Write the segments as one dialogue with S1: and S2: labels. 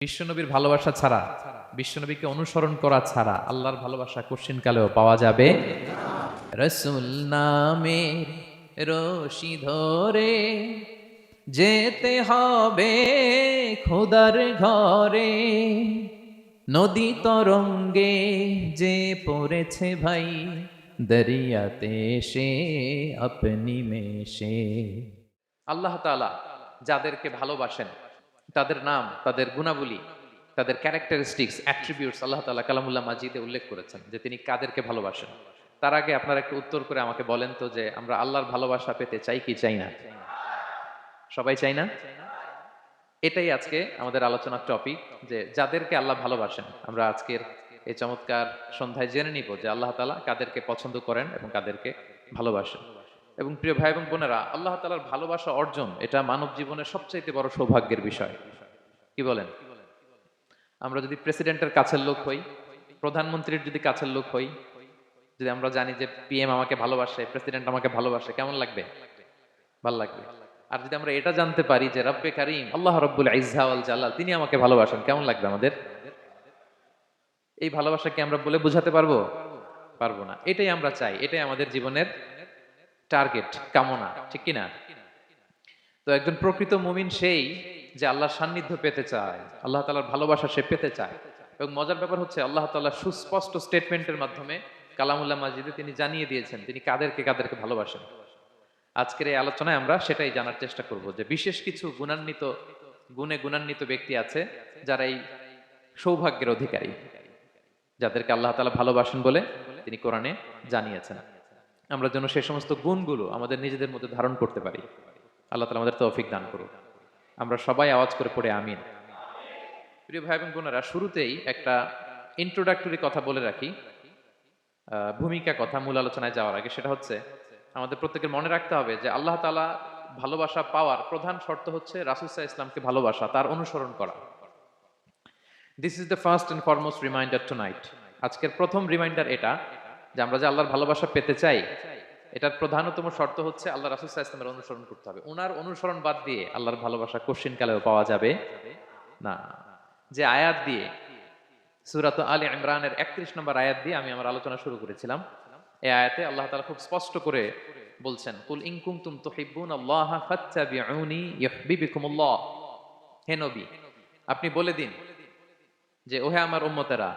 S1: বিশ্বনবীর ভালোবাসা ছাড়া, বিশ্বনবীকে অনুসরণ করা ছাড়া আল্লাহর ভালোবাসা কঠিনকালেও পাওয়া যাবে। রসুল নামের রশি ধরে যেতে হবে খোদার ঘরে, নদী তরঙ্গে যে পড়েছে ভাই, দরিয়াতে সে আপনি মেশে। আল্লাহ তাআলা যাদেরকে ভালোবাসেন তাদের নাম, তাদের গুণাবলী, তাদের ক্যারেক্টারিস্টিক্স, অ্যাট্রিবিউটস আল্লাহ তাআলা কালামুল্লাহ মাজিদে উল্লেখ করেছেন যে তিনি কাদেরকে ভালোবাসেন। তার আগে আপনারা একটু উত্তর করে আমাকে বলেন তো যে আমরা আল্লাহর ভালোবাসা পেতে চাই কি চাই না? সবাই চাই না? এটাই আজকে আমাদের আলোচনার টপিক, যে যাদেরকে আল্লাহ ভালোবাসেন আমরা আজকের এই চমৎকার সন্ধ্যায় জেনে নিব যে আল্লাহ তাআলা কাদেরকে পছন্দ করেন এবং কাদেরকে ভালোবাসেন। এবং প্রিয় ভাই এবং বোনেরা, আল্লাহ তাআলার ভালোবাসা অর্জন এটা মানব জীবনের সবচাইতে বড় সৌভাগ্যের বিষয়। কি বলেন? আমরা যদি প্রেসিডেন্টের কাছের লোক হই, প্রধানমন্ত্রীর যদি কাছের লোক হই, যদি আমরা জানি যে পিএম আমাকে ভালোবাসে, প্রেসিডেন্ট আমাকে ভালোবাসে, কেমন লাগবে? ভাল লাগবে। আর যদি আমরা এটা জানতে পারি যে রব্বে কারীম আল্লাহ রব্বুল ইজ্জা ওয়াল জালাল তিনি আমাকে ভালোবাসেন, কেমন লাগবে আমাদের? এই ভালোবাসা কি আমরা বলে বোঝাতে পারবো? পারবো না। এটাই আমরা চাই, এটাই আমাদের জীবনের টার্গেট, কামনা, ঠিক কি না? তো একজন প্রকৃত মুমিন সেই যে আল্লাহর সান্নিধ্য পেতে চায়, আল্লাহ তাআলার ভালোবাসা সে পেতে চায়। এবং মজার ব্যাপার হচ্ছে আল্লাহ তাআলা সুস্পষ্ট স্টেটমেন্টের মাধ্যমে কালামুল্লাহ মাজিদে তিনি জানিয়ে দিয়েছেন তিনি কাদেরকে কাদেরকে ভালোবাসেন। আজকের এই আলোচনায় আমরা সেটাই জানার চেষ্টা করব যে বিশেষ কিছু গুণান্বিত ব্যক্তি আছে যারা এই সৌভাগ্যের অধিকারী, যাদেরকে আল্লাহ তাআলা ভালোবাসেন বলে তিনি কোরআনে জানিয়েছেন। আমরা যেন সেই সমস্ত গুণগুলো আমাদের নিজেদের মধ্যে ধারণ করতে পারি। আল্লাহ তাআলা আমাদের তৌফিক দান করুন। আমরা সবাই আওয়াজ করে পড়ে আমিন। প্রিয় ভাই এবং বোনেরা, শুরুতেই একটা ইন্ট্রোডাক্টরি কথা বলে রাখি, ভূমিকা কথা মূল আলোচনায় যাওয়ার আগে। সেটা হচ্ছে আমাদের প্রত্যেকের মনে রাখতে হবে যে আল্লাহ তাআলা ভালোবাসা পাওয়ার প্রধান শর্ত হচ্ছে রাসূল সাল্লাল্লাহু আলাইহি ওয়াসাল্লামকে ভালোবাসা, তার অনুসরণ করা। This is the first and foremost reminder tonight. আজকের প্রথম রিমাইন্ডার এটা যে আমরা যে আল্লাহর ভালোবাসা পেতে চাই, এটার প্রধানতম শর্ত হচ্ছে আল্লাহ রাসূল সাল্লাল্লাহু আলাইহি ওয়াসাল্লামের অনুসরণ করতে হবে। ওনার অনুসরণ বাদ দিয়ে আল্লাহর ভালোবাসা কঠিনকালেও পাওয়া যাবে না। যে আয়াত দিয়ে, সূরাত আলে ইমরানের ৩১ নম্বর আয়াত দিয়ে আমি আমার আলোচনা শুরু করেছিলাম, এই আয়াতে আল্লাহ তাআলা খুব স্পষ্ট করে বলছেন, কুল ইন কুনতুম তুহিব্বুনাল্লাহা ফাত্তাবিউনি ইউহিব্বুকুমুল্লাহ। হে নবী, আপনি বলে দিন যে ওহে আমার উম্মতেরা,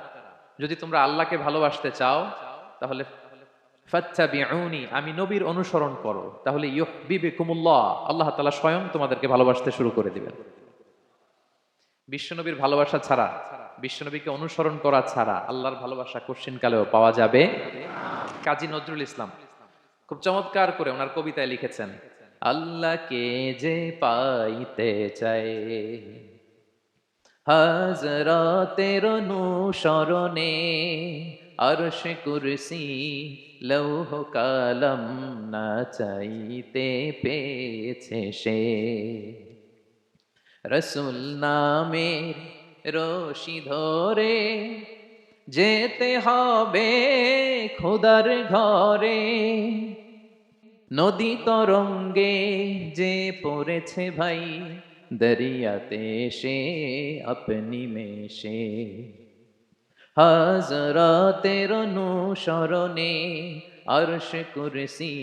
S1: যদি তোমরা আল্লাহকে ভালোবাসতে চাও তাহলে ফাত্তাবিউনি, আমি নবীর অনুসরণ করো, তাহলে ইউহিব্বুকুমুল্লাহ, আল্লাহ তাআলা স্বয়ং তোমাদেরকে ভালোবাসতে শুরু করে দিবেন। বিশ্বনবীর ভালোবাসা ছাড়া, বিশ্বনবীকে অনুসরণ করা ছাড়া আল্লাহর ভালোবাসা কঠিনকালেও পাওয়া যাবে। কাজী নজরুল ইসলাম খুব চমৎকার করে ওনার কবিতায় লিখেছেন, আল্লাহকে যে পাইতে চায় হাজরাতের অনুসরণে, আরশ কুরসি লৌহ কালাম না চাইতে পেয়েছে সে। রসুল নামের রশি ধরে যেতে হবে খোদার ঘরে, নদী তরঙ্গে যে পড়েছে ভাই, দরিয়াতে সে আপনি মেশে। হাজরাতের অনুসরণে, আরশ কুরসি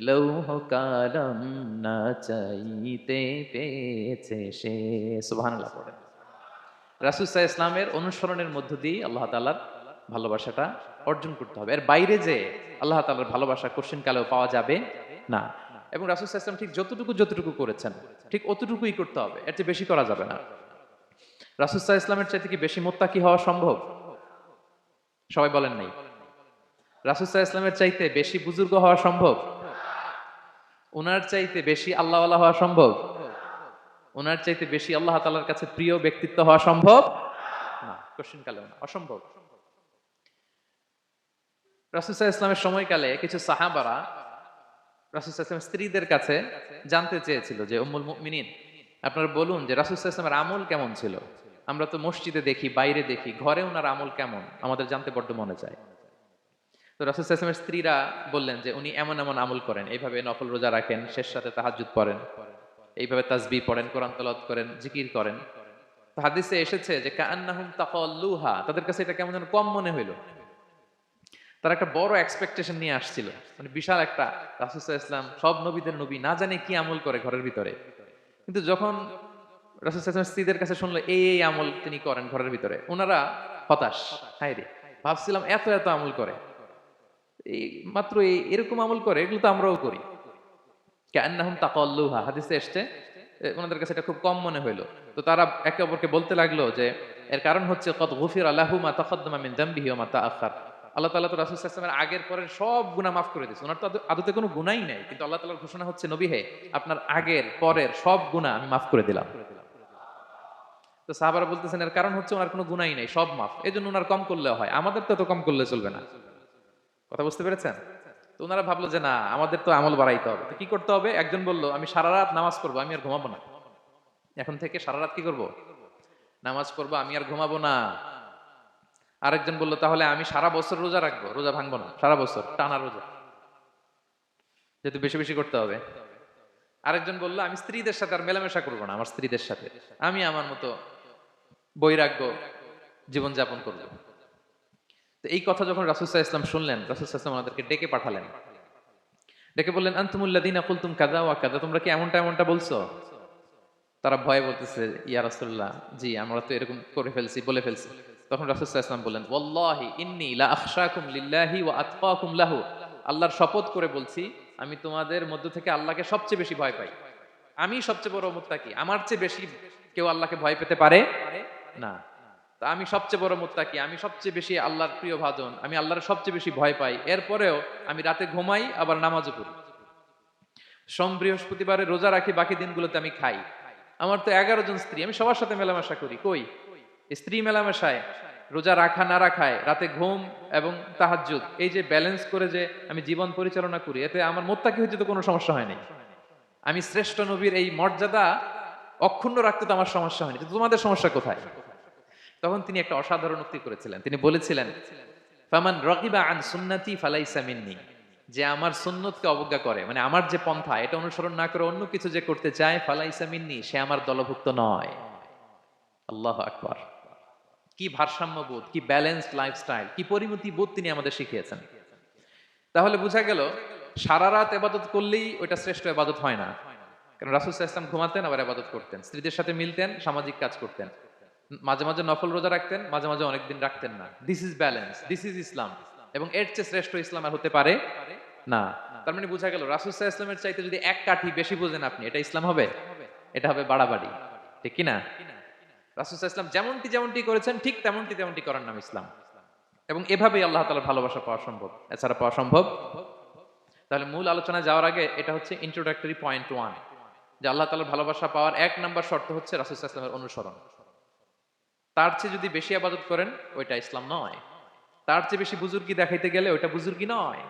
S1: লৌহ কালাম না চাইতে পেয়েছে সে। সুবহানাল্লাহ পড়েন। রাসূল সাল্লাল্লাহু আলাইহি ইসলামের অনুসরণের মধ্য দিয়ে আল্লাহ তাআলার ভালোবাসাটা অর্জন করতে হবে। এর বাইরে যে আল্লাহ তাআলার ভালোবাসা কঠিনকালেও পাওয়া যাবে না। এবং রাসূল সাল্লাল্লাহু আলাইহি ওয়াসাল্লাম ঠিক যতটুকু করেছেন ঠিক অতটুকুই করতে হবে, এর চেয়ে বেশি করা যাবে না। রাসূল সাল্লাল্লাহু আলাইহি ইসলামের চাইতে কি বেশি মুত্তাকি হওয়া সম্ভব? সবাই বলেন নাই। রাসূল সাল্লাল্লাহু আলাইহি ইসলামের চাইতে বেশি বুজুর্গ হওয়া সম্ভব? ওনার চাইতে বেশি আল্লাহওয়ালা হওয়া সম্ভব? ওনার চাইতে বেশি আল্লাহ তাআলার কাছে প্রিয় ব্যক্তিত্ব হওয়া সম্ভব না, কঠিনকালেও না, অসম্ভব। রাসূল সাল্লাল্লাহু আলাইহি ইসলামের সময়কালে কিছু সাহাবারা রাসূল সাল্লাল্লাহু আলাইহি ইসলামের স্ত্রীদের কাছে জানতে চেয়েছিল যে উম্মুল মুমিনিন, আপনারা বলুন যে রাসূল সাল্লাল্লাহু আলাইহি ইসলামের আমল কেমন ছিল? আমরা তো মসজিদে দেখি, বাইরে দেখি, ঘরে ওনার আমল কেমন, আমাদের জানতে বড্ড মনে চায়। তো রাসূল সাল্লাল্লাহু আলাইহি ইসলামের স্ত্রীরা বললেন যে উনি এমন এমন আমল করেন, এইভাবে নফল রোজা রাখেন, শেষ রাতে তাহাজ্জুদ পড়েন, এইভাবে তাসবিহ পড়েন, কোরআন তেলাওয়াত করেন, জিকির করেন। তো হাদিসে এসেছে যে কান্নাহুম তাকাল্লুহা, তাদের কাছে এটা কেমন যেন কম মনে হইলো। তারা একটা বড় এক্সপেকটেশন নিয়ে আসছিল, মানে বিশাল একটা, রাসূল সাল্লাল্লাহু আলাইহি ওয়াসাল্লাম সব নবীদের নবী, না জানে কি আমল করে ঘরের ভিতরে। কিন্তু যখন রাসূল সাল্লাল্লাহু আলাইহি ওয়াসাল্লাম স্ত্রীদের কাছে শুনলো এই আমল তিনি করেন ঘরের ভিতরে, ওনারা হতাশ। হায়রে, ভাবছিলাম এত এত আমল করে, এই মাত্র এরকম আমল করে, এগুলো তো আমরাও করি। কান্নাহুম তাকাল্লুহা, হাদিসে এসেছে ওনাদের কাছে এটা খুব কম মনে হইলো। তো তারা একে অপরকে বলতে লাগলো যে এর কারণ হচ্ছে কদ গুফিরা লাহু মা তাকাদ্দামা মিন যামবিহি ওয়া মা তাআখার। আল্লাহ তাআলা তো রাসূল সাল্লাল্লাহু আলাইহি ওয়াসাল্লামের আগের পরের সব গুনাহ মাফ করে দিয়েছে। ওনার তো আদতে কোনো গুনাহই নাই, কিন্তু আল্লাহ তাআলার ঘোষণা হচ্ছে নবী হে, আপনার আগের পরের সব গুনাহ আমি মাফ করে দিলাম। তো সাহাবারা বলতেছেন এর কারণ হচ্ছে ওনার কোনো গুনাহই নাই, সব মাফ, এজন্য ওনার কম করলেও হয়, আমাদের তো এত কম করলে চলবে না। কথা বুঝতে পেরেছেন? তো ওনারা ভাবলো যে না, আমাদের তো আমল বাড়াইতে হবে। তো কি করতে হবে? একজন বলল আমি সারা রাত নামাজ পড়বো, আমি আর ঘুমাবো না। এখন থেকে সারা রাত কি করব? নামাজ পড়বো, আমি আর ঘুমাবো না। আরেকজন বলল তাহলে আমি সারা বছর রোজা রাখবো, রোজা ভাঙবো না, সারা বছর টানা রোজা, যেহেতু বেশি বেশি করতে হবে। আরেকজন বলল আমি স্ত্রীদের সাথে আর মেলামেশা করবো না, আমার স্ত্রীদের সাথে আমি আমার মতো বৈরাগ্য জীবনযাপন করবো। তো এই কথা যখন রাসূল সাল্লাল্লাহু আলাইহি ওয়াসাল্লাম শুনলেন, রাসূল সাল্লাল্লাহু আলাইহি ওয়াসাল্লাম ওনাদেরকে ডেকে পাঠালেন। ডেকে বললেন আনতুমুল্লাযীনা কুলতুম কাযা ওয়া কাযা, তোমরা কি এমনটা এমনটা বলছো? তারা ভয়ে বলতেছে ইয়া রাসূলুল্লাহ, জি আমরা তো এরকম করে ফেলছি, বলে ফেলছি। তখন রাসূল সাল্লাল্লাহু আলাইহি ওয়াসাল্লাম বললেন ওয়াল্লাহি ইন্নী লা আখশাকুম লিল্লাহি ওয়া আতকাকুম লাহু, আল্লাহর শপথ করে বলছি আমি তোমাদের মধ্য থেকে আল্লাহকে সবচেয়ে বেশি ভয় পাই। আমি সবচেয়ে বড় মুত্তাকি, আমার চেয়ে বেশি কেউ আল্লাহকে ভয় পেতে পারে না। তা আমি সবচেয়ে বড় মুত্তাকি, আমি সবচেয়ে বেশি আল্লাহর প্রিয় ভাজন, আমি আল্লাহর সবচেয়ে বেশি ভয় পাই। এরপরেও আমি রাতে ঘুমাই, আবার নামাজও পড়ি। সোম বৃহস্পতিবারে রোজা রাখি, বাকি দিনগুলোতে আমি খাই। আমার তো 11 জন স্ত্রী, আমি সবার সাথে মেলামেশা করি। কই স্ত্রী মেলামেশায়, রোজা রাখা না রাখায়, রাতে ঘুম এবং তাহাজ্জুদ, এই যে ব্যালেন্স করে যে আমি জীবন পরিচালনা করি, এতে আমার মুত্তাকি হইতে তো কোনো সমস্যা হয়নি। আমি শ্রেষ্ঠ নবীর এই মর্যাদা অক্ষুণ্ণ রাখতে তো আমার সমস্যা হয়নি, তো তোমাদের সমস্যা কোথায়? তখন তিনি একটা অসাধারণ উক্তি করেছিলেন। তিনি বলেছিলেন ফামান রাগিবা আন সুন্নতি ফালাইসা মিন্নি, যে আমার সুন্নতকে অবজ্ঞা করে, মানে আমার যে পন্থা এটা অনুসরণ না করে অন্য কিছু যে করতে চায়, ফালাইসা মিন্নি, সে আমার দলভুক্ত নয়। আল্লাহু আকবার! কি ভারসাম্যবোধ, কি ব্যালেন্সড লাইফস্টাইল, কি পরিমিতি বোধ তিনি আমাদের শিখিয়েছেন। তাহলে বোঝা গেল সারা রাত ইবাদত করলেই ওইটা শ্রেষ্ঠ ইবাদত হয় না। কারণ রাসূল সাল্লাল্লাহু আলাইহি ওয়াসাল্লাম ঘুমাতেন, আবার ইবাদত করতেন, স্ত্রীদের সাথে মিলতেন, সামাজিক কাজ করতেন, মাঝে মাঝে নফল রোজা রাখতেন, মাঝে মাঝে অনেকদিন রাখতেন না। This is balance, this is Islam. এবং এর চেয়ে শ্রেষ্ঠ ইসলাম আর হতে পারে না। তার মানে বোঝা গেল রাসূল সাল্লাল্লাহু আলাইহি ওয়াসাল্লামের চাইতে যদি এক কাঠি বেশি বোঝেন আপনি, এটা ইসলাম হবে? এটা হবে বাড়াবাড়ি, ঠিক কি না? রাসূল সাল্লাল্লাহু আলাইহি ওয়াসাল্লাম যেমনটি যেমনটি করেছেন ঠিক তেমনটি তেমনটি করার নাম ইসলাম। এবং এভাবেই আল্লাহ তাআলার ভালোবাসা পাওয়া সম্ভব, এছাড়া পাওয়া সম্ভব। তাহলে মূল আলোচনায় যাওয়ার আগে এটা হচ্ছে ইন্ট্রোডাক্টরি পয়েন্ট 1, যে আল্লাহ তাআলার ভালোবাসা পাওয়ার 1 নাম্বার শর্ত হচ্ছে রাসূল সাল্লাল্লাহু আলাইহি ওয়াসাল্লামের অনুসরণ। তার চেয়ে যদি বেশি ইবাদত করেন ওইটা ইসলাম নয়। তার চেয়ে বেশি বুজুর্গি দেখাইতে গেলে ওইটা বুজুর্গি নয়।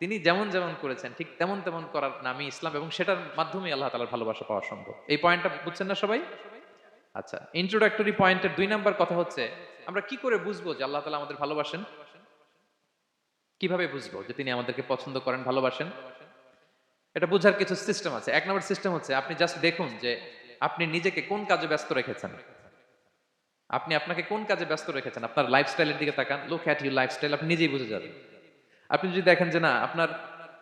S1: তিনি যেমন যেমন করেছেন ঠিক তেমন তেমন করার নামই ইসলাম, এবং সেটার মাধ্যমে আল্লাহ তাআলার ভালোবাসা পাওয়া সম্ভব। এই পয়েন্টটা বুঝছেন না সবাই? আচ্ছা, ইন্ট্রোডাক্টরি পয়েন্টের 2 নাম্বার কথা হচ্ছে আমরা কি করে বুঝবো যে আল্লাহ তাআলা আমাদের ভালোবাসেন? কিভাবে বুঝবো যে তিনি আমাদেরকে পছন্দ করেন, ভালোবাসেন? এটা বোঝার কিছু সিস্টেম আছে। 1 নাম্বার সিস্টেম হচ্ছে আপনি জাস্ট দেখুন যে আপনি নিজেকে কোন কাজে ব্যস্ত রেখেছেন। আপনি আপনাকে কোন কাজে ব্যস্ত রেখেছেন, আপনার লাইফস্টাইলের দিকে তাকান, লুক এট ইউর লাইফস্টাইল, আপনি নিজেই বুঝে যাবেন। আপনি যদি দেখেন যে না, আপনার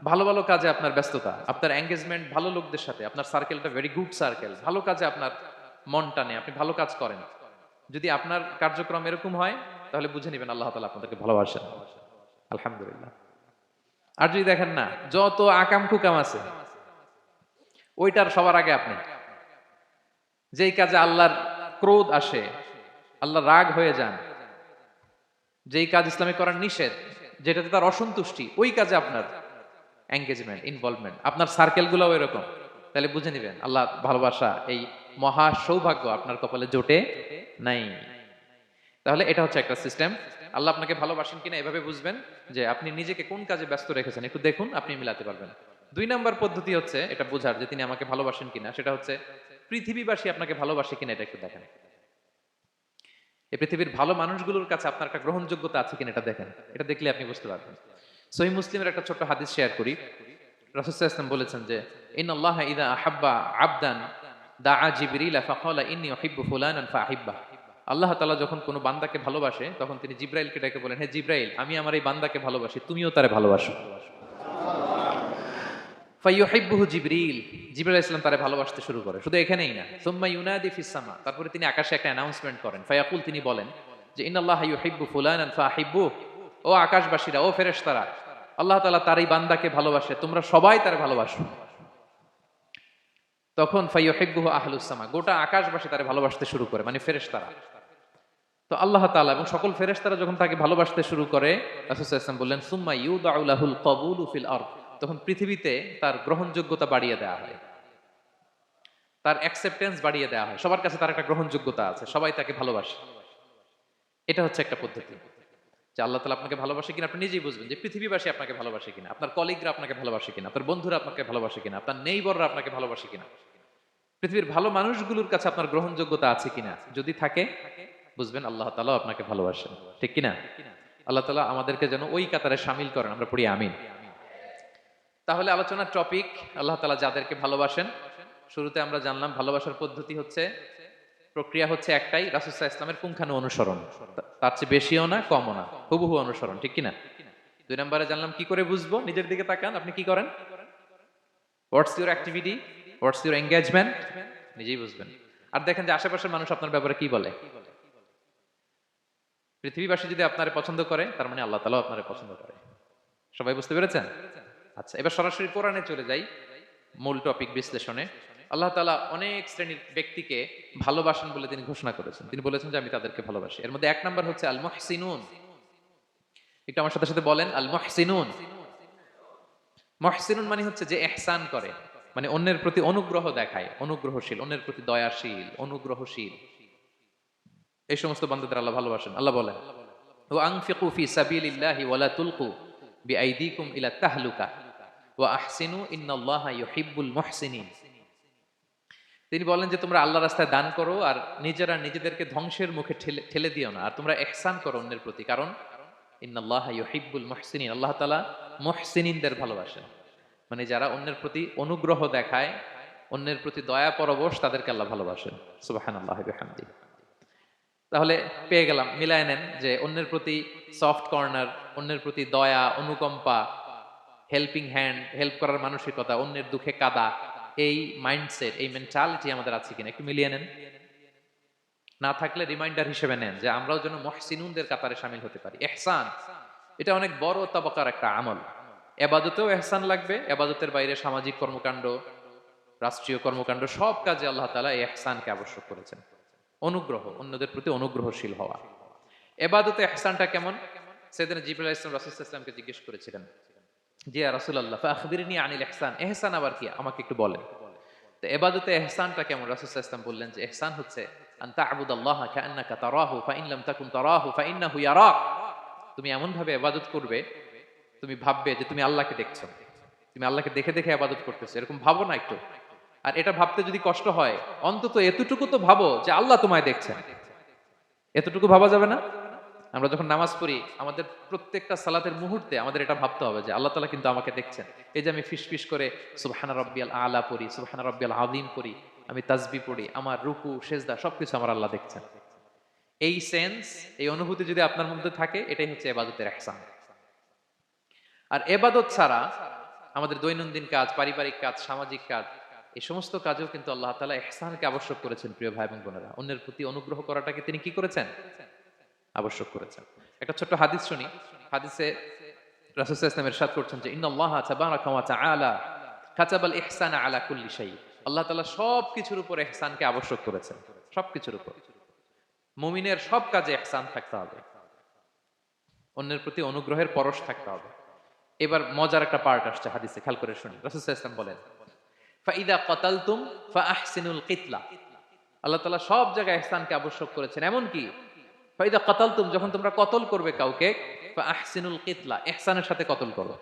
S1: ভালো ভালো কাজে আপনার ব্যস্ততা, আপনার এঙ্গেজমেন্ট ভালো লোকদের সাথে, আপনার সার্কেলটা ভেরি গুড সার্কেল, ভালো কাজে আপনার মন টানে, আপনি ভালো কাজ করেন, যদি আপনার কার্যক্রম এরকম হয়, তাহলে বুঝে নেবেন আল্লাহ তাআলা আপনাদেরকে ভালোবাসেন। আলহামদুলিল্লাহ। আর যদি দেখেন না, যত আকাম কুকাম আছে ওইটার সবার আগে আপনি, যেই কাজে আল্লাহর ক্রোধ আসে, আল্লাহ রাগ হয়ে যান, যেই কাজ ইসলামে করার নিষেধ, যেটাতে তার অসন্তুষ্টি, ওই কাজে আপনার এঙ্গেজমেন্ট, ইনভলভমেন্ট, আপনার সার্কেল গুলাও এরকম, তাহলে বুঝে নিবেন আল্লাহ ভালোবাসা, এই মহা সৌভাগ্য আপনার কপালে জোটে নাই। তাহলে এটা হচ্ছে একটা সিস্টেম। আল্লাহ আপনাকে ভালোবাসেন কিনা এভাবে বুঝবেন যে আপনি নিজেকে কোন কাজে ব্যস্ত রেখেছেন, একটু দেখুন, আপনি মিলাতে পারবেন। 2 নাম্বার পদ্ধতি হচ্ছে এটা বোঝার যে তিনি আমাকে ভালোবাসেন কিনা, সেটা হচ্ছে পৃথিবীবাসী আপনাকে ভালোবাসে কিনা এটা একটু দেখেন। এই পৃথিবীর ভালো মানুষগুলোর কাছে আপনার একটা গ্রহণযোগ্যতা আছে কিনা এটা দেখেন। এটা দেখলে আপনি বুঝতে পারবেন। সহিহ মুসলিমের একটা ছোট্ট হাদিস শেয়ার করি। রাসূল সাল্লাল্লাহু আলাইহি ওয়াসাল্লাম বলেছেন যে ইন্নাল্লাহা ইযা আহাব্বা আবদান দাআ জিবরিল ফাকালা ইন্নী উহিব্বু ফুলানান ফাআহিব্বাহ। আল্লাহ তাআলা যখন কোনো বান্দাকে ভালোবাসে তখন তিনি জিবরাইলকে ডেকে বলেন, হে জিবরাইল, আমি আমার এই বান্দাকে ভালোবাসি, তুমিও তারে ভালোবাসো। ফায়ুহিব্বুহু জিবরিল, জিবরাইল আলাইহিস সালাম তারে ভালোবাসতে শুরু করে। শুধু এখানেই না, সুম্মা ইউনাদি ফিস সামা, তারপরে তিনি আকাশে একটা অ্যানাউন্সমেন্ট করেন। ফায়াকুল, তিনি বলেন যে ইন্নাল্লাহা ইউহিব্বু ফুলানান ফাআহিব্বুহু, ও আকাশবাসীরা, ও ফেরেশতারা, আল্লাহ তাআলা তার এই বান্দাকে ভালোবাসে, তোমরা সবাই তারে ভালোবাসো। তখন ফায়ুহিব্বুহু আহলুস সামা, গোটা আকাশবাসী তারে ভালোবাসতে শুরু করে, মানে ফেরেশতারা। তো আল্লাহ তাআলা এবং সকল ফেরেশতারা যখন তাকে ভালোবাসতে শুরু করে, রাসূল সাল্লাল্লাহু আলাইহি ওয়াসাল্লাম বললেন সুম্মা ইউদাউ লাহুল কবুলু ফিল আরদ, তখন পৃথিবীতে তার গ্রহণযোগ্যতা বাড়িয়ে দেওয়া হয়, তার অ্যাকসেপ্টেন্স বাড়িয়ে দেওয়া হয়, সবার কাছে তার একটা গ্রহণযোগ্যতা আছে, সবাই তাকে ভালোবাসে। এটা হচ্ছে একটা পদ্ধতি যে আল্লাহ তাআলা আপনাকে ভালোবাসে কিনা আপনি নিজেই বুঝবেন, যে পৃথিবীবাসী আপনাকে ভালোবাসে কিনা, আপনার কলিগরা আপনাকে ভালোবাসে কিনা, আপনার বন্ধুরা আপনাকে ভালোবাসে কিনা, আপনার নেইবররা আপনাকে ভালোবাসে কিনা, পৃথিবীর ভালো মানুষগুলোর কাছে আপনার গ্রহণযোগ্যতা আছে কিনা। যদি থাকে, বুঝবেন আল্লাহ তাআলা আপনাকে ভালোবাসেন, ঠিক কিনা? আল্লাহ তাআলা আমাদেরকে যেন ওই কাতারে শামিল করেন, আমরা পড়ি আমিন। তাহলে আলোচনার টপিক, আল্লাহ তাআলা যাদেরকে ভালোবাসেন। শুরুতে আমরা জানলাম ভালোবাসার পদ্ধতি হচ্ছে, প্রক্রিয়া হচ্ছে একটাই, রাসূল সাল্লাল্লাহু আলাইহি ওয়াসাল্লামের পুঙ্খানু অনুসরণ, তার চেয়ে বেশিও না কমও না, হুবহু অনুসরণ, ঠিক কিনা? 2 নম্বরে জানলাম কি করে বুঝবো, নিজের দিকে তাকান, আপনি কি করেন, what's your activity, what's your engagement, নিজেই বুঝবেন। আর দেখেন যে আশেপাশের মানুষ আপনার ব্যাপারে কি বলে। পৃথিবীবাসী যদি আপনারে পছন্দ করে, তার মানে আল্লাহ তাআলাও আপনারে পছন্দ করে। সবাই বুঝতে পেরেছেন? আচ্ছা, এবার সরাসরি কোরআনে চলে যাই, মূল টপিক বিশ্লেষণে। আল্লাহ তাআলা অনেক শ্রেণীর ব্যক্তিকে ভালোবাসেন বলে তিনি ঘোষণা করেছেন। তিনি বলেছেন যে আমি তাদেরকে ভালোবাসি। এর মধ্যে 1 নাম্বার হচ্ছে আল মুহসিনুন। একটু আমার সাথে সাথে বলেন, আল মুহসিনুন। মুহসিনুন মানে হচ্ছে যে ইহসান করে, মানে অন্যের প্রতি অনুগ্রহ দেখায়, অনুগ্রহশীল, অন্যের প্রতি দয়াশীল, অনুগ্রহশীল, এই সমস্ত বান্দাদের আল্লাহ ভালোবাসেন। আল্লাহ বলেন, ওয়া আনফিকু ফি সাবিলিল্লাহি ওয়া লা তুলকু বিআইদিকুম ইলা তাহলুকা ওয়া আহসিনু ইন্নাল্লাহা ইউহিব্বুল মুহসিনিন। তিনি বলেন যে তোমরা আল্লাহর রাস্তায় দান করো আর নিজেরা নিজেদেরকে ধ্বংসের মুখে ঠেলে দিও না, আর তোমরা ইহসান করো অন্যের প্রতি, কারণ ইন্নাল্লাহা ইউহিব্বুল মুহসিনিন, আল্লাহ তাআলা মুহসিনিনদের ভালোবাসেন, মানে যারা অন্যের প্রতি অনুগ্রহ দেখায়, অন্যের প্রতি দয়া পরবশ, তাদেরকে আল্লাহ ভালোবাসেন। সুবহানাল্লাহি ওয়া বিহামদিহি। তাহলে পেয়ে গেলাম, মিলায় নেন যে অন্যের প্রতি সফট কর্নার, অন্যের প্রতি দয়া, অনুকম্পা, হেল্পিং হ্যান্ড, হেল্প করার মানসিকতা, অন্যের দুঃখে কাদা, এই মাইন্ডসেট, এই মেন্টালিটি আমাদের আছে কিনা একটু মিলিয়ে নেন। না থাকলে রিমাইন্ডার হিসেবে নেন যে আমরাও যেন মুহসিনুনদের কাতারে শামিল হতে পারি। ইহসান এটা অনেক বড় তবকার একটা আমল। ইবাদতেও ইহসান লাগবে, ইবাদতের বাইরে সামাজিক কর্মকাণ্ড, রাষ্ট্রীয় কর্মকাণ্ড, সব কাজে আল্লাহ তাআলা এই ইহসানকে আবশ্যক করেছেন। অনুগ্রহ, অন্যদের প্রতি অনুগ্রহশীল হওয়া। ইবাদতে ইহসানটা কেমন? সাইয়েদনা জিবরাইল আলাইহিস সালাম রাসূল সাল্লাল্লাহু আলাইহি ওয়াসাল্লামকে জিজ্ঞেস করেছিলেন যে ইয়া রাসূলুল্লাহ ফাআখবিরনি আনিল ইহসান, ইহসান আবার কি, আমাকে একটু বলেন। তো ইবাদতে ইহসানটা কেমন? রাসূল সাল্লাল্লাহু আলাইহি ওয়াসাল্লাম বললেন যে ইহসান হচ্ছে আন তা'বুদাল্লাহা কাআন্নাকা তারাহু ফাইন লাম তাকুন তারাহু ফাইন্নাহু ইয়ারাক। তুমি এমন ভাবে ইবাদত করবে, তুমি ভাববে যে তুমি আল্লাহকে দেখছো, তুমি আল্লাহকে দেখে দেখে ইবাদত করতেছো, এরকম ভাবো না একটু। আর এটা ভাবতে যদি কষ্ট হয়, অন্তত এতটুকু তো ভাবো যে আল্লাহ তোমায় দেখছেন। এতটুকু ভাবা যাবে না? আমরা যখন নামাজ পড়ি, আমাদের প্রত্যেকটা সালাতের মুহূর্তে আমাদের এটা ভাবতে হবে যে আল্লাহ তাআলা কিন্তু আমাকে দেখছেন। এই যে আমি ফিসফিস করে সুবহানা রাব্বিয়াল আলা পড়ি, সুবহানা রাব্বিয়াল আযীম পড়ি, আমি তাসবিহ পড়ি, আমার রুকু সেজদা সবকিছু আমার আল্লাহ দেখছেন। এই সেন্স, এই অনুভূতি যদি আপনার মধ্যে থাকে, এটাই হচ্ছে ইবাদতের ইহসান। আর ইবাদত ছাড়া আমাদের দৈনন্দিন কাজ, পারিবারিক কাজ, সামাজিক কাজ, এই সমস্ত কাজেও কিন্তু আল্লাহ তাআলা ইহসানকে আবশ্যক করেছেন। প্রিয় ভাই এবং বোনেরা, অন্যের প্রতি অনুগ্রহ করাটাকে তিনি কি করেছেন? আবশ্যক করেছেন। একটা ছোট্ট হাদিস শুনি। হাদিসে রাসূল সাল্লাল্লাহু আলাইহি ওয়াসাল্লাম ইরশাদ করছেন যে ইন্নাল্লাহা তাবারাকা ওয়া তাআলা কাতাবাল ইহসানা আলা কুল্লি শাই। আল্লাহ তাআলা সবকিছুর উপর ইহসানকে আবশ্যক করেছেন, সবকিছুর উপর। মুমিনের সব কাজে ইহসান থাকতে হবে, অন্যের প্রতি অনুগ্রহের পরশ থাকতে হবে। এবার মজার একটা পার্ট আসছে হাদিসে, খেয়াল করে শুনি। রাসূল সাল্লাল্লাহু আলাইহি ওয়াসাল্লাম বলেন ফাইদা কাতালতুম ফাআহসিনুল কিতলা। আল্লাহ তাআলা সব জায়গায় ইহসানকে আবশ্যক করেছেন, এমন কি ফাইদা কাতালতুম, যখন তোমরা কতল করবে কাউকে, ফাআহসিনুল কিতলা, ইহসানের সাথে কতল করো।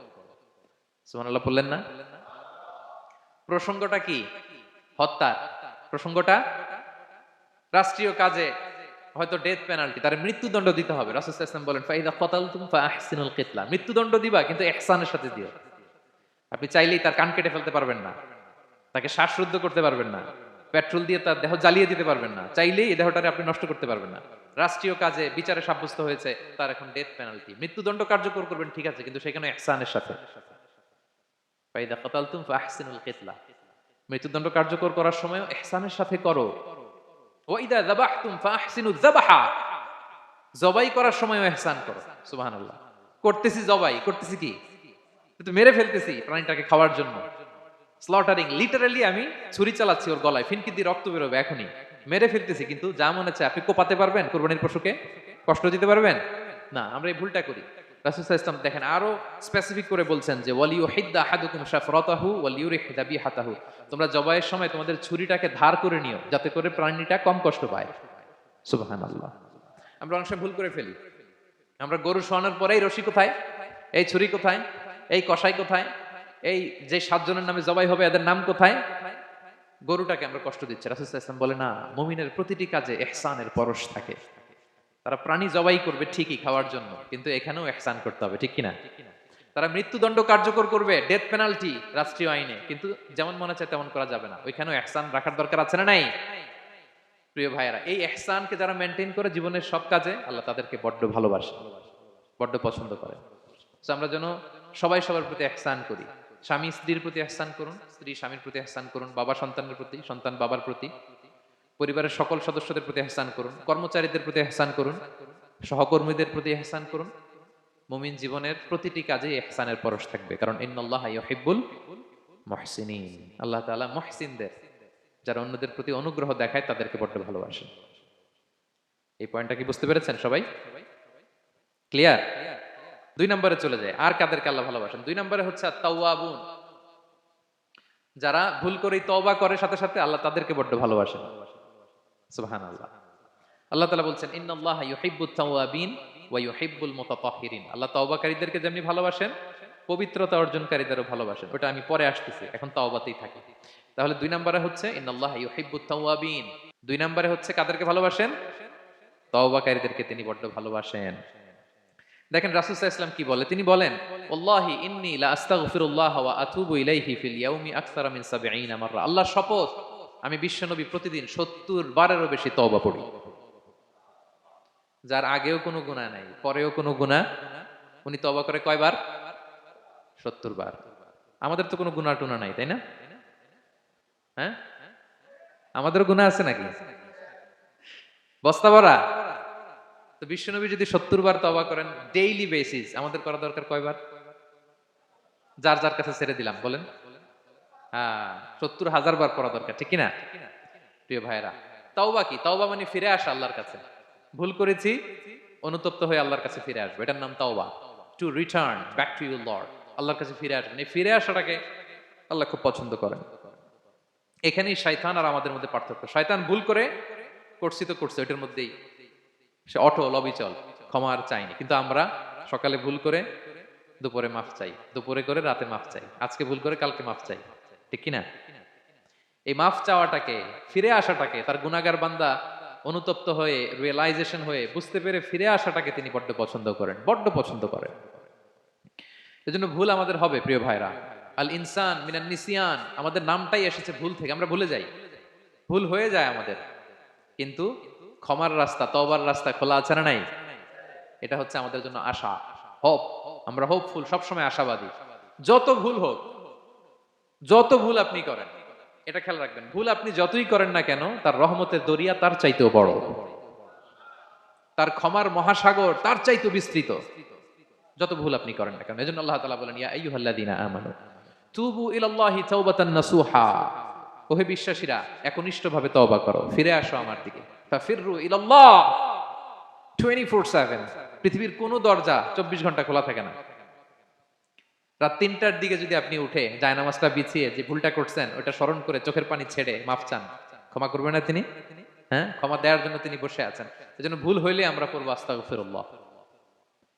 S1: সুবহানাল্লাহ বললেন না? প্রসঙ্গটা কি? হত্যা। প্রসঙ্গটা রাষ্ট্রীয় কাজে হয়তো ডেথ পেনাল্টি, তার মৃত্যুদণ্ড দিতে হবে। রাসূল সাল্লাল্লাহু আলাইহি ওয়াসাল্লাম বলেন ফাইদা কাতালতুম ফাআহসিনুল কিতলা, মৃত্যুদণ্ড দিবা কিন্তু ইহসানের সাথে দিও। আপনি চাইলেই তার কান কেটে ফেলতে পারবেন না, তাকে শ্বাসরুদ্ধ করতে পারবেন না, পেট্রোল দিয়ে তার দেহ জ্বালিয়ে দিতে পারবেন না, চাইলেই এই দেহটারে আপনি নষ্ট করতে পারবেন না। রাষ্ট্রীয় কাজে বিচারে সাব্যস্ত হয়েছে তার এখন ডেথ পেনাল্টি, মৃত্যুদণ্ড কার্যকর করবেন ঠিক আছে, কিন্তু সেখানে ইহসানের সাথে। ফাইদা কাতালতুম ফাহসিনুল কিতলা, মৃত্যুদণ্ড কার্যকর করার সময় ইহসানের সাথে করো। ওয়া ইদা যাবাহতুম ফাহসিনুয যাবাহা, জবাই করার সময় ইহসান করো। সুবহানাল্লাহ। করতেছি জবাই, করতেছি কি, কিন্তু মেরে ফেলতেছি প্রাণীটাকে খাওয়ার জন্য। স্লটারিং, লিটারালি আমি ছুরি চালাচ্ছি ওর গলায়, ফিনকি দিয়ে রক্ত বেরোবে এখনই, মেরে ফেলতেছি, কিন্তু যা মনে চায় আপনি কোপাতে পারবেন কুরবানির পশুকে? কষ্ট দিতে পারবেন না। আমরা এই ভুলটা করি। রাসূল সাল্লাল্লাহু আলাইহি ওয়াসাল্লাম দেখেন আরো স্পেসিফিক করে বলছেন যে ওয়ালিয়ুহিদ্দা আহাদুকুম শাফরাতাহু ওয়ালিয়ুরিহ যাবিহাতাহু, তোমরা জবাইয়ের সময় তোমাদের ছুরিটাকে ধার করে নিও যাতে করে প্রাণীটা কম কষ্ট পায়। সুবহানাল্লাহ। আমরা অনেক সময় ভুল করে ফেলি। আমরা গরু শোয়ানোর পরে এই রশি কোথায়, এই ছুরি কোথায়, এই কষাই কোথায়, এই যে 7 জনের নামে জবাই হবে এদের নাম কোথায়, গরুটাকে আমরা কষ্ট দিচ্ছি। রাসূল সাল্লাল্লাহু আলাইহি ওয়াসাল্লাম বলে না, মুমিনের প্রতিটি কাজে ইহসানের পরশ থাকে। তারা প্রাণী জবাই করবে ঠিকই খাওয়ার জন্য, কিন্তু এখানেও ইহসান করতে হবে, ঠিক কিনা? তারা মৃত্যুদণ্ড কার্যকর করবে, ডেথ পেনাল্টি রাষ্ট্রীয় আইনে, কিন্তু যেমন মনে চায় তেমন করা যাবে না। ওইখানেও ইহসান রাখার দরকার আছে না নাই? প্রিয় ভাইয়েরা, এই ইহসানকে যারা মেনটেন করে জীবনের সব কাজে, আল্লাহ তাদেরকে বড্ড ভালোবাসে, বড্ড পছন্দ করে। সো আমরা যেন সবাই সবার প্রতি ইহসান করি। স্বামী স্ত্রীর প্রতি ইহসান করুন, স্ত্রী স্বামীর প্রতি ইহসান করুন, বাবা সন্তানের প্রতি, সন্তান বাবার প্রতি, পরিবারের সকল সদস্যদের প্রতি ইহসান করুন, কর্মচারীদের প্রতি ইহসান করুন, সহকর্মীদের প্রতি ইহসান করুন। মুমিন জীবনের প্রতিটি কাজে ইহসানের পরশ থাকবে, কারণ ইন্নাল্লাহা ইউহিব্বুল মুহসিনিন, আল্লাহ তাআলা মুহসিনদের, যারা অন্যদের প্রতি অনুগ্রহ দেখায় তাদেরকে বড্ড ভালোবাসেন। এই পয়েন্টটা কি বুঝতে পেরেছেন সবাই? ক্লিয়ার? 2 নম্বরে চলে যায়, আর কাদেরকে আল্লাহ ভালোবাসেন? 2 নম্বরে হচ্ছে আত-তাওয়াবুন, যারা ভুল করেই তওবা করে সাথে সাথে আল্লাহ তাদেরকে বড্ড ভালোবাসেন। সুবহানাল্লাহ। আল্লাহ তাআলা বলছেন ইন্নাল্লাহা ইউহিব্বুত তাওয়াবিন ওয়া ইউহিব্বুল মুতাতাহহিরিন, আল্লাহ তওবাকারীদেরকে যেমনি ভালোবাসেন পবিত্রতা অর্জনকারীদেরও ভালোবাসেন। ওটা আমি পরে আসতেছি, এখন তওবাতেই থাকি। তাহলে 2 নম্বরে হচ্ছে ইন্নাল্লাহা ইউহিব্বুত তাওয়াবিন, 2 নম্বরে হচ্ছে কাদেরকে ভালোবাসেন? তওবাকারীদেরকে তিনি বড্ড ভালোবাসেন। দেখেন রাসূল সাল্লাল্লাহু আলাইহি ওয়াসাল্লাম কি বলে, তিনি বলেন ওয়াল্লাহি ইন্নী লা আস্তাগফিরুল্লাহ ওয়া আতুবু ইলাইহি ফিল ইয়াউমি আকসারা মিন 70 মাররা, আল্লাহর শপথ আমি বিশ্বনবী প্রতিদিন 70 বারেরও বেশি তওবা পড়ি। যার আগেও কোনো গুনাহ নাই, পরেও কোনো গুনাহ, উনি তওবা করে কয়বার? 70 বার। আমাদের তো কোনো গুনাহ টুনা নাই, তাই না? হ্যাঁ, আমাদেরও গুনাহ আছে নাকি? বস্তা ভরা। তো বিশ্বনবী যদি 70 বার তওবা করেন ডেইলি বেসিস, আমাদের করা দরকার কয়বার? যার যার কাছে ছেড়ে দিলাম, বলেন। হ্যাঁ, 70,000 বার করা দরকার, ঠিক কিনা? প্রিয় ভাইরা, তাওবা কি? তাওবা মানে ফিরে আসা আল্লাহর কাছে। ভুল করেছি, অনুতপ্ত হয়ে আল্লাহর কাছে ফিরে আসবে, এটার নাম তাওবা। To return back to your Lord, আল্লাহর কাছে ফিরে আসবেন। এই ফিরে আসাটাকে আল্লাহ খুব পছন্দ করেন। এখানেই শয়তান আর আমাদের মধ্যে পার্থক্য। শয়তান ভুল করে করছি তো করছে, ওইটার মধ্যেই সে অটল অবিচল, ক্ষমা আর চাইনি। কিন্তু আমরা সকালে ভুল করে দুপুরে মাফ চাই, দুপুরে করে রাতে মাফ চাই, আজকে ভুল করে কালকে মাফ চাই, ঠিক কিনা? এই মাফ চাওয়াটাকে, ফিরে আসাটাকে, তার গুনাহগার বান্দা অনুতপ্ত হয়ে, রিয়েলাইজেশন হয়ে, বুঝতে পেরে ফিরে আসাটাকে তিনি বড্ড পছন্দ করেন, বড্ড পছন্দ করেন। এজন্য ভুল আমাদের হবে প্রিয় ভাইরা। আল ইনসান মিনান নিসিয়ান, আমাদের নামটাই এসেছে ভুল থেকে, আমরা ভুলে যাই, ভুল হয়ে যায় আমাদের, কিন্তু ক্ষমার রাস্তা, তওবার রাস্তা খোলা আছে না নাই? এটা হচ্ছে আমাদের জন্য আশা, হোপ। আমরা হোপফুল, সবসময় আশাবাদী। যত ভুল হোক, যত ভুল আপনি করেন, এটা খেয়াল রাখবেন, ভুল আপনি যতই করেন না কেন, তার রহমতের দরিয়া তার চাইতেও বড়, তার ক্ষমার মহাসাগর তার চাইতেও বিস্তৃত, যত ভুল আপনি করেন না কেন। এজন্য আল্লাহ তাআলা বলেন ইয়া আইয়ুহাল্লাযীনা আমানু তুবু ইলাল্লাহি তাওবাতান নাসুহা, ওহে বিশ্বাসীরা একনিষ্ঠভাবে তওবা করো, ফিরে আসো আমার দিকে। ফাফিররু ইলাল্লাহ 24/7, পৃথিবীর কোনো দরজা 24 ঘন্টা খোলা থাকে না। রাত 3টার দিকে যদি আপনি উঠে জায়নামাজটা বিছিয়ে যে ভুলটা করছেন ওটা স্মরণ করে চোখের পানি ছেড়ে মাফ চান, ক্ষমা করবেন না তিনি? হ্যাঁ, ক্ষমা দেওয়ার জন্য তিনি বসে আছেন। এজন্য ভুল হইলে আমরা পড়বো আস্তাগফিরুল্লাহ।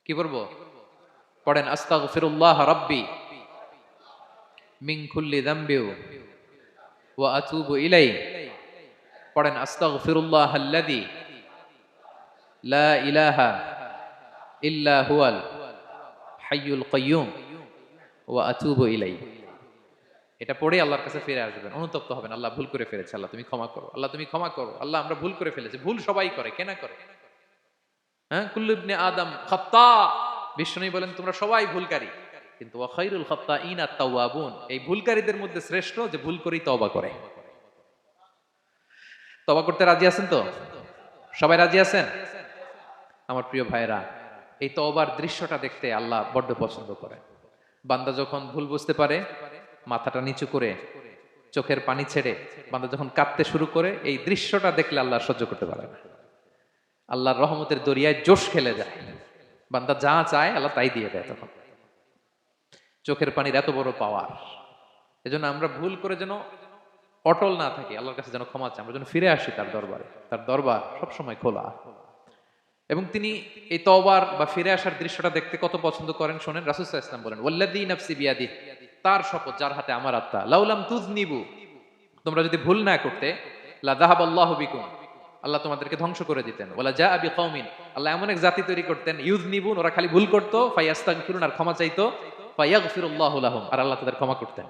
S1: কি পড়বো? পড়েন আস্তাগফিরুল্লাহ রাব্বি মিন কুল্লি যামবি ওয়া আতুবু ইলাইহি। পড়েন আস্তাগফিরুল্লাহাল্লাযী লা ইলাহা ইল্লা হুয়াল হাইয়ুল কাইয়্যুম ওয়া আতুবু ইলাইহি। এটা পড়ে আল্লাহর কাছে ফিরে আসবেন, অনুতপ্ত হবেন, আল্লাহ ভুল করে ফেলেছে, আল্লাহ তুমি ক্ষমা করো, আল্লাহ তুমি ক্ষমা করো, আল্লাহ আমরা ভুল করে ফেলেছি। ভুল সবাই করে, কেনা করে? হ্যাঁ, কুল্লু ইবনে আদম খাত্তা। বিষ্ণু বলেন তোমরা সবাই ভুলকারী, কিন্তু ওয়া খায়রুল খাত্তাইন আত-তাওয়াবুন, এই ভুলকারীদের মধ্যে শ্রেষ্ঠ যে ভুল করেই তওবা করে। তওবা করতে রাজি আছেন তো? সবাই রাজি আছেন? আমার প্রিয় ভাইরা, এই তওবার দৃশ্যটা দেখতে আল্লাহ বড্ড পছন্দ করেন। বান্দা যখন ভুল বুঝতে পারে, মাথাটা নিচু করে চোখের পানি ছেড়ে বান্দা যখন কাঁদতে শুরু করে, এই দৃশ্যটা দেখলে আল্লাহ সহ্য করতে পারে না। আল্লাহর রহমতের দরিয়ায় জোশ খেলে যায়, বান্দা যা চায় আল্লাহ তাই দিয়ে দেয়। তখন চোখের পানির এত বড় পাওয়ার। এজন্য আমরা ভুল করে যেন অটল না থাকি, আল্লাহর কাছে যেন ক্ষমা চাই, আমরা যেন ফিরে আসি তার দরবারে। তার দরবার সবসময় খোলা। এবং তিনি এই তওবার বা ফিরে আসার দৃশ্যটা দেখতে কত পছন্দ করেন শোনেন। রাসূল সাল্লাল্লাহু আলাইহি ওয়াসাল্লাম বলেন, ওয়াল্লাযী নাফসি বিয়াদিহি, তার শপথ যার হাতে আমার আত্মা, লাউলাম তুযনিবু, তোমরা যদি ভুল না করতে, লা যাহাবাল্লাহু বিকুম, আল্লাহ তোমাদেরকে ধ্বংস করে দিতেন। ওয়ালা জাআ বিকওমিন, আল্লাহ এমন এক জাতি তৈরি করতেন, ইউযনিবুন, ওরা খালি ভুল করত, ফায়াস্তাগফিরুন, আর ক্ষমা চাইতো, ফায়াগফিরুল্লাহু লাহুম, আর আল্লাহ তাদের ক্ষমা করতেন।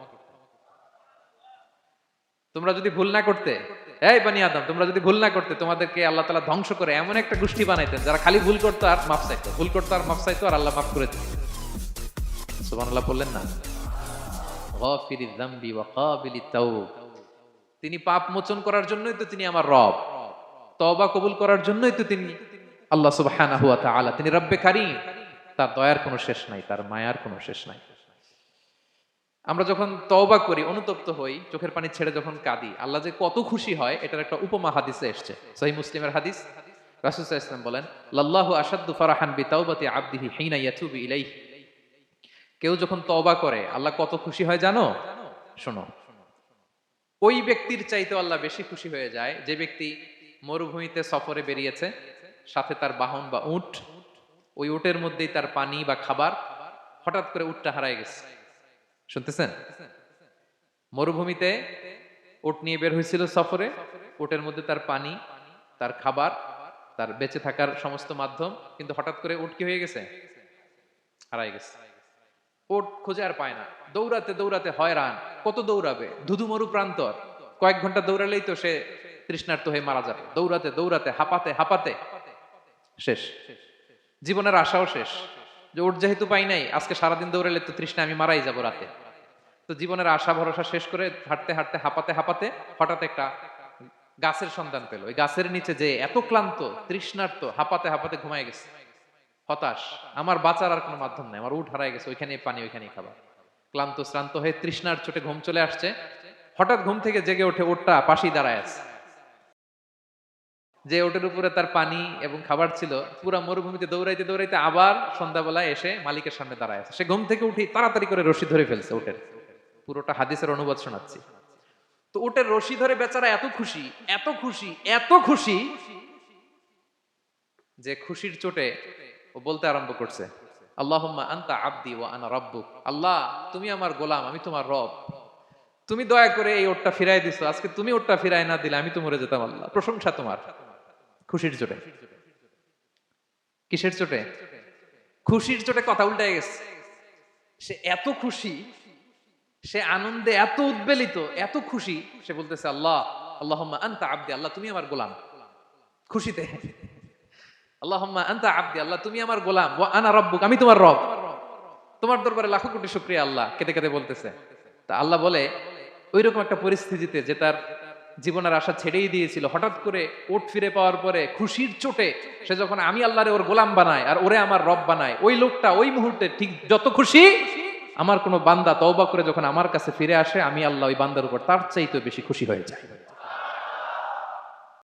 S1: তোমরা যদি ভুল না করতে, এই বনি আদম, তোমরা যদি ভুল না করতে, তোমাদেরকে আল্লাহ তাআলা ধ্বংস করে এমন একটা গোষ্ঠী বানাইতেন যারা খালি ভুল করতো আর মাফ চাইতো, ভুল করতো আর মাফ চাইতো, আর আল্লাহ মাফ করে দিতেন। সুবহানাল্লাহ বললেন না? গাফিরিয যামবি ওয়া কাবিলিত তাওব, তিনি পাপ মোচন করার জন্যই তো তিনি আমার রব, তওবা কবুল করার জন্যই তো তিনি আল্লাহ সুবহানাহু ওয়া তাআলা, তিনি রব্বে কারীম, তার দয়ার কোনো শেষ নাই, তার মায়ার কোনো শেষ নাই। আমরা যখন তওবা করি, অনুতপ্ত হই, চোখের পানি ছেড়ে যখন কাঁদি, আল্লাহ যে কত খুশি হয় এটার একটা উপমা হাদিসে এসেছে, সহিহ মুসলিমের হাদিস। রাসূল সাল্লাল্লাহু আলাইহি ওয়াসাল্লাম বলেন, লাল্লাহু আশাদ্দু ফারাহান বিতাওবাতি আবদিহি হিনা ইয়াতুবু ইলাইহি, কেউ যখন তওবা করে আল্লাহ কত খুশি হয় জানো? শোনো, ওই ব্যক্তির চাইতে আল্লাহ বেশি খুশি হয়ে যায় যে ব্যক্তি মরুভূমিতে সফরে বেরিয়েছে, সাথে তার বাহন বা উট, ওই উটের মধ্যেই তার পানি বা খাবার, হঠাৎ করে উটটা হারায় গেছে। শুনতেছেন? মরুভূমিতে উট নিয়ে বের হয়েছিল সফরে, উটের মধ্যে তার পানি, তার খাবার, তার বেঁচে থাকার সমস্ত মাধ্যম, কিন্তু হঠাৎ করে উট কি হয়ে গেছে? হারায় গেছে। উট খুঁজে আর পায় না, দৌড়াতে দৌড়াতে হয়রান, কত দৌড়াবে, ধুধু মরু প্রান্তর, কয়েক ঘন্টা দৌড়ালেই তো সে তৃষ্ণার্ত হয়ে মারা যাবে। দৌড়াতে দৌড়াতে হাঁপাতে হাঁপাতে শেষ, জীবনের আশাও শেষ, যে উট যেহেতু পাই নাই, আজকে সারাদিন দৌড়ালে তো তৃষ্ণা আমি মারাই যাব রাতে। তো জীবনের আশা ভরসা শেষ করে হাঁটতে হাঁটতে হাঁপাতে হাঁপাতে হঠাৎ একটা গাছের সন্ধান পেল। ওই গাছের নিচে যে এত ক্লান্ত, তৃষ্ণার্ত, হাঁপাতে হাঁপাতে ঘুমায় গেছে, হতাশ, আমার বাঁচার আর কোনো মাধ্যম নাই, আমার উট হারায় গেছে, ওইখানে পানি ওইখানেই খাবার। ক্লান্ত শ্রান্ত হয়ে তৃষ্ণার চোটে ঘুম চলে আসছে, হঠাৎ ঘুম থেকে জেগে ওঠে, উটটা পাশেই দাঁড়ায় আছে। যে ওটের উপরে তার পানি এবং খাবার ছিল, পুরা মরুভূমিতে দৌড়াইতে দৌড়াইতে আবার সন্ধ্যাবেলায় এসে মালিকের সামনে দাঁড়ায় আছে। সে ঘুম থেকে উঠি তাড়াতাড়ি করে রশি ধরে ফেলছে উটের। পুরোটা হাদিসের অনুবাদ শোনাচ্ছি। তো উটের রশি ধরে বেচারা এত খুশি, এত খুশি, এত খুশি, যে খুশির চোটে ও বলতে আরম্ভ করছে, আল্লাহুম্মা আনতা আবদি ওয়া আনা রাব্বুক, আল্লাহ তুমি আমার গোলাম, আমি তোমার রব, তুমি দয়া করে এই ওটটা ফিরাই দিছো, আজকে তুমি ওটটা ফিরাই না দিলে আমি তো মরে যেতাম, আল্লাহ প্রশংসা তোমার। খুশির চোটে। কিসের চোটে? খুশির চোটে কথা উল্টায় গেছে। সে এত খুশি, সে আনন্দে এত উদ্বেলিত, এত খুশি, সে বলতেছে আল্লাহ, আল্লাহুম্মা আনতা আবদি, আল্লাহ তুমি আমার গোলাম। খুশিতে আল্লাহুম্মা আনতা আবদি, আল্লাহ তুমি আমার গোলাম, ওয়া আনা রাব্বুক, আমি তোমার রব, তোমার দরবারে লাখো কোটি শুকরিয়া আল্লাহ, কেঁদে কেঁদে বলতেছে। তা আল্লাহ বলে, ওইরকম একটা পরিস্থিতিতে যে তার জীবনের আশা ছেড়েই দিয়েছিল, হঠাৎ করে উট ফিরে পাওয়ার পরে খুশির চোটে সে যখন আমি আল্লাহরে ওর গোলাম বানায় আর ওরে আমার রব বানায়, ওই লোকটা ওই মুহূর্তে ঠিক যত খুশি, আমার কোনো বান্দা তওবা করে যখন আমার কাছে ফিরে আসে, আমি আল্লাহ ওই বান্দার উপর তার চাইতে বেশি খুশি হয়ে যায়।